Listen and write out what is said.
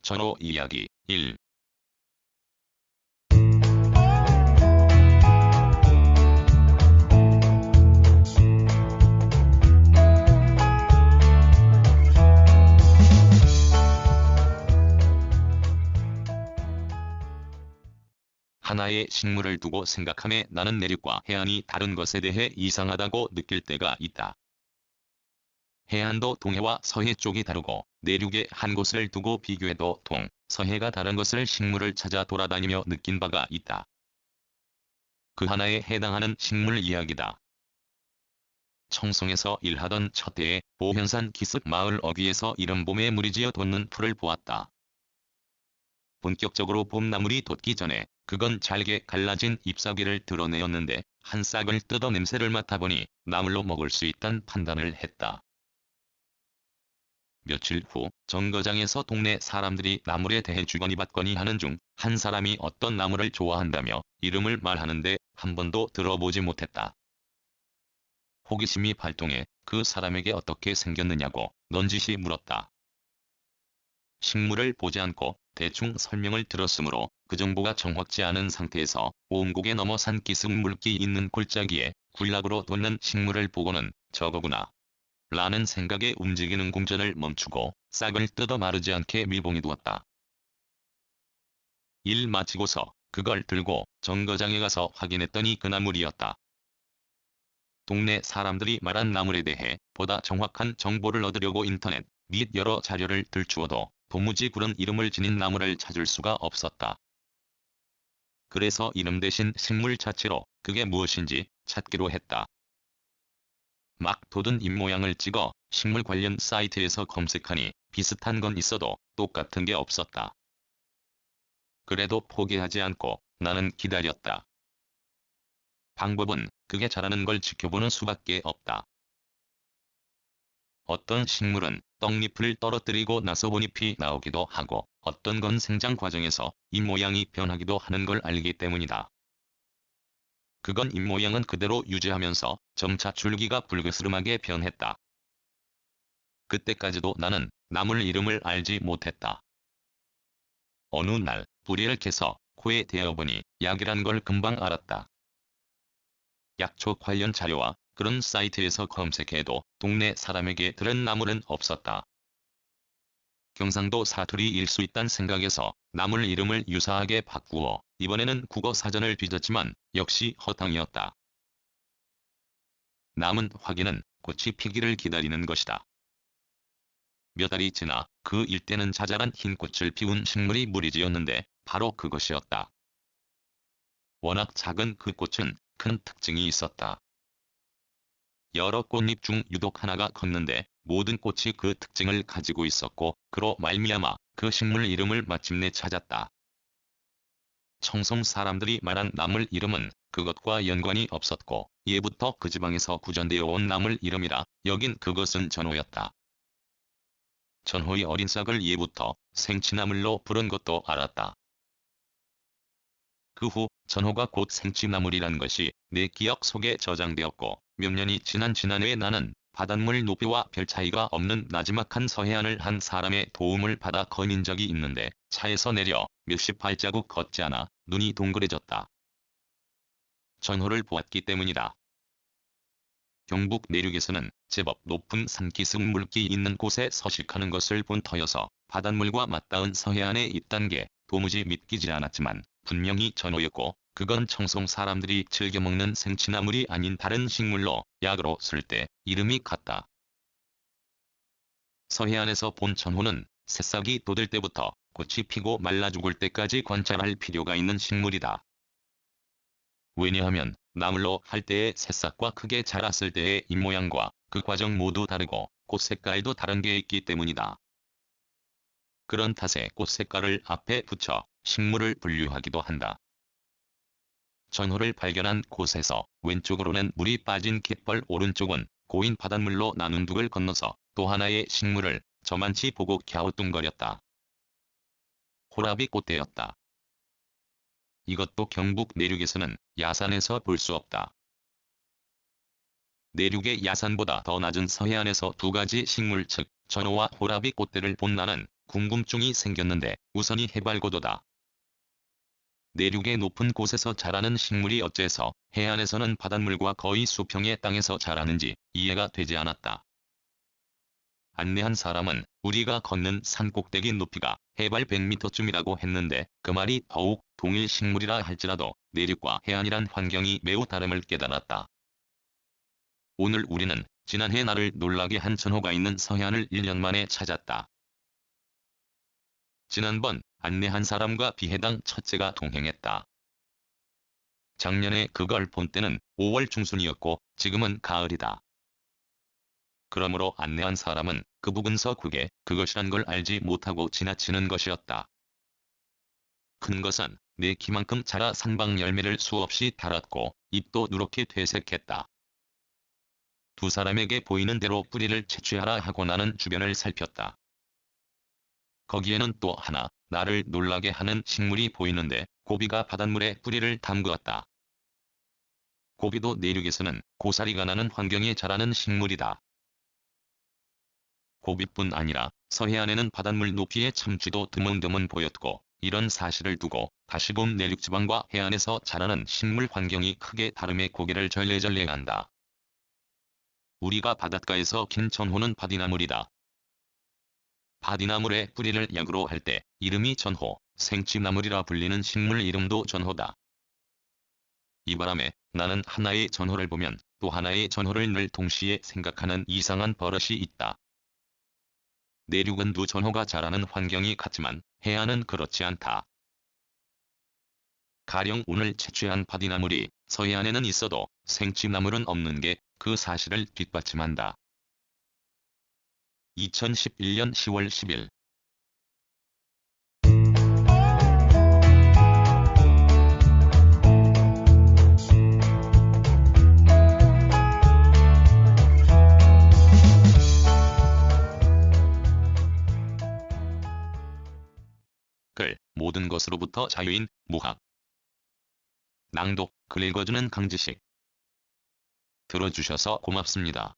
전호 이야기 1. 하나의 식물을 두고 생각함에 나는 내륙과 해안이 다른 것에 대해 이상하다고 느낄 때가 있다. 해안도 동해와 서해 쪽이 다르고 내륙의 한 곳을 두고 비교해도 동, 서해가 다른 것을 식물을 찾아 돌아다니며 느낀 바가 있다. 그 하나에 해당하는 식물 이야기다. 청송에서 일하던 첫 해에 보현산 기슭 마을 어귀에서 이른 봄에 무리지어 돋는 풀을 보았다. 본격적으로 봄나물이 돋기 전에 그건 잘게 갈라진 잎사귀를 드러내었는데 한 싹을 뜯어 냄새를 맡아보니 나물로 먹을 수 있다는 판단을 했다. 며칠 후 정거장에서 동네 사람들이 나물에 대해 주거니 받거니 하는 중 한 사람이 어떤 나물을 좋아한다며 이름을 말하는데 한 번도 들어보지 못했다. 호기심이 발동해 그 사람에게 어떻게 생겼느냐고 넌지시 물었다. 식물을 보지 않고 대충 설명을 들었으므로 그 정보가 정확치 않은 상태에서 온곡에 넘어 산기슭 물기 있는 골짜기에 군락으로 돋는 식물을 보고는 저거구나 라는 생각에 움직이는 궁전을 멈추고 싹을 뜯어 마르지 않게 밀봉해 두었다. 일 마치고서 그걸 들고 정거장에 가서 확인했더니 그 나물이었다. 동네 사람들이 말한 나물에 대해 보다 정확한 정보를 얻으려고 인터넷 및 여러 자료를 들추어도 도무지 그런 이름을 지닌 나물을 찾을 수가 없었다. 그래서 이름 대신 식물 자체로 그게 무엇인지 찾기로 했다. 막 돋은 잎 모양을 찍어 식물 관련 사이트에서 검색하니 비슷한 건 있어도 똑같은 게 없었다. 그래도 포기하지 않고 나는 기다렸다. 방법은 그게 자라는 걸 지켜보는 수밖에 없다. 어떤 식물은 떡잎을 떨어뜨리고 나서 본잎이 나오기도 하고 어떤 건 생장 과정에서 잎 모양이 변하기도 하는 걸 알기 때문이다. 그건 잎 모양은 그대로 유지하면서 점차 줄기가 불그스름하게 변했다. 그때까지도 나는 나물 이름을 알지 못했다. 어느 날 뿌리를 캐서 코에 대어보니 약이란 걸 금방 알았다. 약초 관련 자료와 그런 사이트에서 검색해도 동네 사람에게 들은 나물은 없었다. 경상도 사투리일 수 있단 생각에서 나물 이름을 유사하게 바꾸어 이번에는 국어 사전을 뒤졌지만 역시 허탕이었다. 남은 확인은 꽃이 피기를 기다리는 것이다. 몇 달이 지나 그 일대는 자잘한 흰 꽃을 피운 식물이 무리지었는데 바로 그것이었다. 워낙 작은 그 꽃은 큰 특징이 있었다. 여러 꽃잎 중 유독 하나가 컸는데 모든 꽃이 그 특징을 가지고 있었고 그로 말미암아 그 식물 이름을 마침내 찾았다. 청송 사람들이 말한 나물 이름은 그것과 연관이 없었고 예부터 그 지방에서 구전되어 온 나물 이름이라 여긴 그것은 전호였다. 전호의 어린 싹을 예부터 생치나물로 부른 것도 알았다. 그 후 전호가 곧 생치나물이란 것이 내 기억 속에 저장되었고 몇 년이 지난 지난해에 나는 바닷물 높이와 별 차이가 없는 나지막한 서해안을 한 사람의 도움을 받아 거닌 적이 있는데 차에서 내려 몇십 발자국 걷지 않아 눈이 동그래졌다. 전호를 보았기 때문이다. 경북 내륙에서는 제법 높은 산기슭 물기 있는 곳에 서식하는 것을 본 터여서 바닷물과 맞닿은 서해안에 있단 게 도무지 믿기지 않았지만 분명히 전호였고 그건 청송 사람들이 즐겨 먹는 생치나물이 아닌 다른 식물로 약으로 쓸 때 이름이 같다. 서해안에서 본 전호는 새싹이 돋을 때부터 꽃이 피고 말라 죽을 때까지 관찰할 필요가 있는 식물이다. 왜냐하면 나물로 할 때의 새싹과 크게 자랐을 때의 잎 모양과 그 과정 모두 다르고 꽃 색깔도 다른 게 있기 때문이다. 그런 탓에 꽃 색깔을 앞에 붙여 식물을 분류하기도 한다. 전호를 발견한 곳에서 왼쪽으로는 물이 빠진 갯벌 오른쪽은 고인 바닷물로 나눈 둑을 건너서 또 하나의 식물을 저만치 보고 갸우뚱거렸다. 호라비 꽃대였다. 이것도 경북 내륙에서는 야산에서 볼 수 없다. 내륙의 야산보다 더 낮은 서해안에서 두 가지 식물 즉 전호와 호라비 꽃대를 본 나는 궁금증이 생겼는데 우선이 해발고도다. 내륙의 높은 곳에서 자라는 식물이 어째서 해안에서는 바닷물과 거의 수평의 땅에서 자라는지 이해가 되지 않았다. 안내한 사람은 우리가 걷는 산꼭대기 높이가 해발 100m쯤이라고 했는데 그 말이 더욱 동일 식물이라 할지라도 내륙과 해안이란 환경이 매우 다름을 깨달았다. 오늘 우리는 지난해 나를 놀라게 한 전호가 있는 서해안을 1년 만에 찾았다. 지난번 안내한 사람과 비해당 첫째가 동행했다. 작년에 그걸 본 때는 5월 중순이었고 지금은 가을이다. 그러므로 안내한 사람은 그 부근서 그것이란 걸 알지 못하고 지나치는 것이었다. 큰 것은 내 키만큼 자라 산방 열매를 수없이 달았고 잎도 누렇게 퇴색했다. 두 사람에게 보이는 대로 뿌리를 채취하라 하고 나는 주변을 살폈다. 거기에는 또 하나 나를 놀라게 하는 식물이 보이는데 고비가 바닷물에 뿌리를 담그었다. 고비도 내륙에서는 고사리가 나는 환경에 자라는 식물이다. 고비뿐 아니라 서해안에는 바닷물 높이의 참쥐도 드문드문 보였고 이런 사실을 두고 다시금 내륙지방과 해안에서 자라는 식물 환경이 크게 다름에 고개를 절레절레한다. 우리가 바닷가에서 긴 전호는 바디나물이다. 바디나물의 뿌리를 약으로 할 때 이름이 전호, 생쥐나물이라 불리는 식물 이름도 전호다. 이 바람에 나는 하나의 전호를 보면 또 하나의 전호를 늘 동시에 생각하는 이상한 버릇이 있다. 내륙은 두 전호가 자라는 환경이 같지만 해안은 그렇지 않다. 가령 오늘 채취한 바디나물이 서해안에는 있어도 생쥐나물은 없는 게 그 사실을 뒷받침한다. 2011년 10월 10일 글, 모든 것으로부터 자유인 무학. 낭독, 글 읽어주는 강지식. 들어주셔서 고맙습니다.